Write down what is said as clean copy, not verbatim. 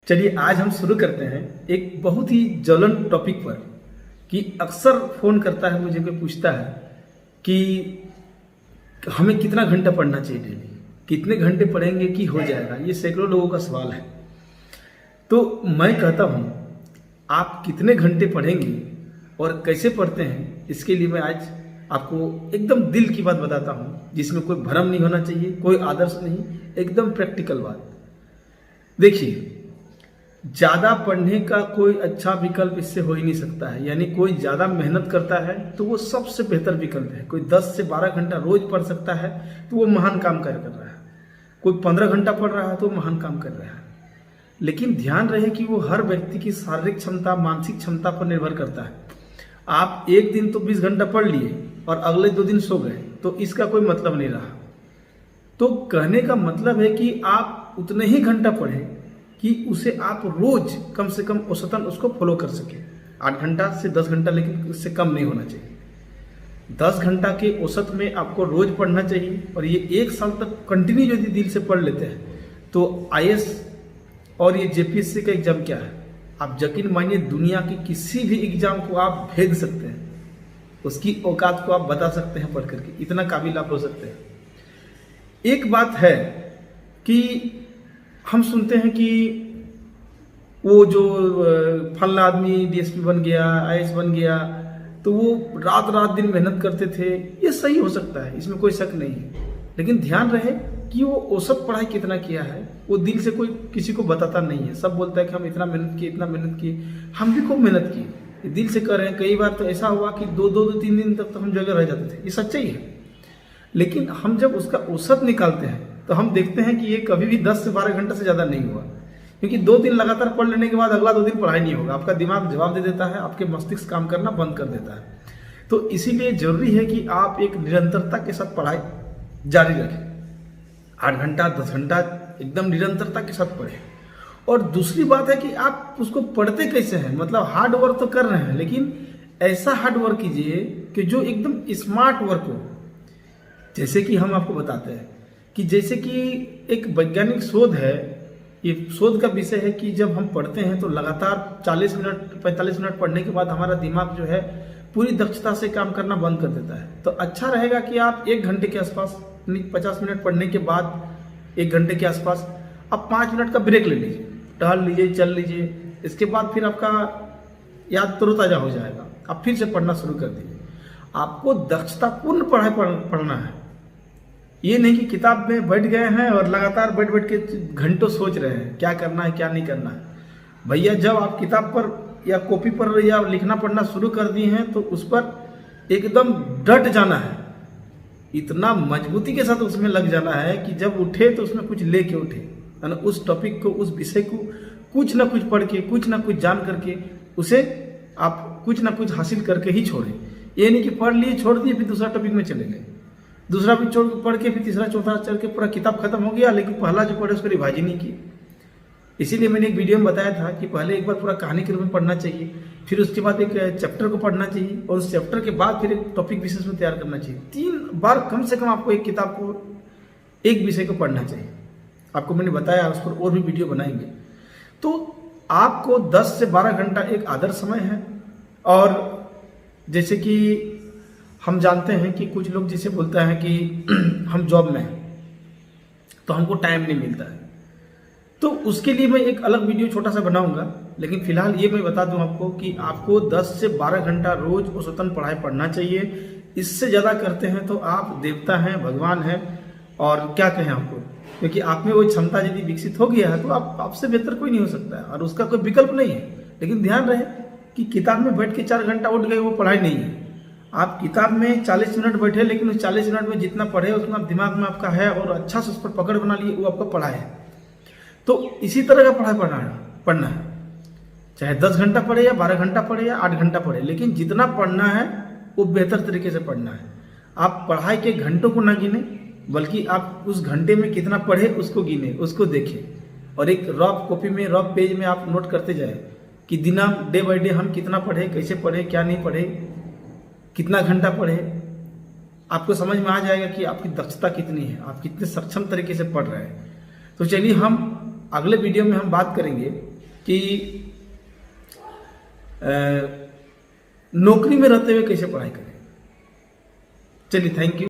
चलिए आज हम शुरू करते हैं एक बहुत ही ज्वलन टॉपिक पर कि अक्सर फोन करता है मुझे, कोई पूछता है कि हमें कितना घंटा पढ़ना चाहिए डेली, कितने घंटे पढ़ेंगे कि हो जाएगा। ये सैकड़ों लोगों का सवाल है। तो मैं कहता हूँ आप कितने घंटे पढ़ेंगे और कैसे पढ़ते हैं, इसके लिए मैं आज आपको एकदम दिल की बात बताता हूँ, जिसमें कोई भ्रम नहीं होना चाहिए, कोई आदर्श नहीं, एकदम प्रैक्टिकल बात। देखिए, ज़्यादा पढ़ने का कोई अच्छा विकल्प इससे हो ही नहीं सकता है। यानी कोई ज़्यादा मेहनत करता है तो वो सबसे बेहतर विकल्प है। कोई 10 से 12 घंटा रोज पढ़ सकता है तो वो महान काम कर रहा है। कोई 15 घंटा पढ़ रहा है तो महान काम कर रहा है। लेकिन ध्यान रहे कि वो हर व्यक्ति की शारीरिक क्षमता, मानसिक क्षमता पर निर्भर करता है। आप एक दिन तो 20 घंटा पढ़ लिए और अगले 2 दिन सो गए तो इसका कोई मतलब नहीं रहा। तो कहने का मतलब है कि आप उतने ही घंटा पढ़ें कि उसे आप रोज कम से कम औसतन उसको फॉलो कर सके। 8 घंटा से 10 घंटा, लेकिन इससे कम नहीं होना चाहिए। 10 घंटा के औसत में आपको रोज पढ़ना चाहिए। और ये 1 साल तक कंटिन्यू यदि दिल से पढ़ लेते हैं तो IAS और ये JPSC का एग्जाम क्या है, आप यकीन मानिए दुनिया की किसी भी एग्जाम को आप भेद सकते हैं। उसकी औकात को आप बता सकते हैं पढ़ करके, इतना काबिल आप हो सकते हैं। एक बात है कि हम सुनते हैं कि वो जो फलाना आदमी DSP बन गया, IAS बन गया, तो वो रात रात दिन मेहनत करते थे। ये सही हो सकता है, इसमें कोई शक नहीं है। लेकिन ध्यान रहे कि वो औसत पढ़ाई कितना किया है, वो दिल से कोई किसी को बताता नहीं है। सब बोलता है कि हम इतना मेहनत किए, इतना मेहनत किए। हम भी खूब मेहनत किए, दिल से कर रहे हैं। कई बार तो ऐसा हुआ कि 2-3 दिन तक तो हम जगह रह जाते थे। ये सच्चाई है। लेकिन हम जब उसका औसत निकालते हैं तो हम देखते हैं कि ये कभी भी 10 से 12 घंटे से ज़्यादा नहीं हुआ। क्योंकि 2 दिन लगातार पढ़ लेने के बाद अगला 2 दिन पढ़ाई नहीं होगा। आपका दिमाग जवाब दे देता है, आपके मस्तिष्क काम करना बंद कर देता है। तो इसीलिए जरूरी है कि आप एक निरंतरता के साथ पढ़ाई जारी रखें। 8 घंटा 10 घंटा एकदम निरंतरता के साथ पढ़ें। और दूसरी बात है कि आप उसको पढ़ते कैसे हैं, मतलब हार्ड वर्क तो कर रहे हैं, लेकिन ऐसा हार्ड वर्क कीजिए कि जो एकदम स्मार्ट वर्क हो। जैसे कि हम आपको बताते हैं कि जैसे कि एक वैज्ञानिक शोध है, ये शोध का विषय है कि जब हम पढ़ते हैं तो लगातार 40 मिनट 45 मिनट पढ़ने के बाद हमारा दिमाग जो है पूरी दक्षता से काम करना बंद कर देता है। तो अच्छा रहेगा कि आप 1 घंटे के आसपास, 50 मिनट पढ़ने के बाद 1 घंटे के आसपास आप 5 मिनट का ब्रेक ले लीजिए, टहल लीजिए, चल लीजिए। इसके बाद फिर आपका याद तरोताजा हो जाएगा, आप फिर से पढ़ना शुरू कर दीजिए। आपको दक्षतापूर्ण पढ़ाई पढ़ना है। ये नहीं कि किताब में बैठ गए हैं और लगातार बैठ बैठ के घंटों सोच रहे हैं क्या करना है क्या नहीं करना है। भैया, जब आप किताब पर या कॉपी पर या लिखना पढ़ना शुरू कर दिए हैं तो उस पर एकदम डट जाना है, इतना मजबूती के साथ उसमें लग जाना है कि जब उठे तो उसमें कुछ लेके उठे। है ना, उस टॉपिक को, उस विषय को कुछ ना कुछ पढ़ के, कुछ ना कुछ जान करके उसे आप कुछ ना कुछ हासिल करके ही छोड़ें। ये नहीं कि पढ़ लिए छोड़ दिए फिर दूसरा टॉपिक में चले गए, दूसरा भी पढ़ के फिर तीसरा चौथा चल के पूरा किताब खत्म हो गया, लेकिन पहला जो पढ़े उसको रिवाइज ही नहीं की। इसीलिए मैंने एक वीडियो में बताया था कि पहले एक बार पूरा कहानी के रूप में पढ़ना चाहिए, फिर उसके बाद एक चैप्टर को पढ़ना चाहिए और उस चैप्टर के बाद फिर एक टॉपिक विशेष में तैयार करना चाहिए। 3 बार कम से कम आपको एक किताब को, एक विषय को पढ़ना चाहिए। आपको मैंने बताया, उस पर और भी वीडियो बनाएंगे। तो आपको 10 से 12 घंटा एक आदर्श समय है। और जैसे कि हम जानते हैं कि कुछ लोग जैसे बोलते हैं कि हम जॉब में हैं तो हमको टाइम नहीं मिलता है, तो उसके लिए मैं एक अलग वीडियो छोटा सा बनाऊंगा। लेकिन फिलहाल ये मैं बता दूं आपको कि आपको 10 से 12 घंटा रोज औसतन पढ़ाई पढ़ना चाहिए। इससे ज़्यादा करते हैं तो आप देवता हैं, भगवान हैं, और क्या कहें आपको, क्योंकि आप में वो क्षमता यदि विकसित हो गया है तो आपसे बेहतर कोई नहीं हो सकता है और उसका कोई विकल्प नहीं है। लेकिन ध्यान रहे कि किताब में बैठ के 4 घंटा उठ गए, वो पढ़ाई नहीं है। आप किताब में 40 मिनट बैठे, लेकिन उस 40 मिनट में जितना पढ़े उतना दिमाग में आपका है और अच्छा से उस पर पकड़ बना लिए, वो आपका पढ़ाई है। तो इसी तरह का पढ़ाई पढ़ना है, चाहे 10 घंटा पढ़े या 12 घंटा पढ़े या 8 घंटा पढ़े, लेकिन जितना पढ़ना है वो बेहतर तरीके से पढ़ना है। आप पढ़ाई के घंटों को ना गिने, बल्कि आप उस घंटे में कितना पढ़े उसको गिने, उसको देखें और एक रफ कॉपी में, रफ पेज में आप नोट करते जाए कि डे बाई डे हम कितना पढ़े, कैसे पढ़े, क्या नहीं पढ़े, कितना घंटा पढ़े। आपको समझ में आ जाएगा कि आपकी दक्षता कितनी है, आप कितने सक्षम तरीके से पढ़ रहे हैं। तो चलिए हम अगले वीडियो में हम बात करेंगे कि नौकरी में रहते हुए कैसे पढ़ाई करें। चलिए, थैंक यू।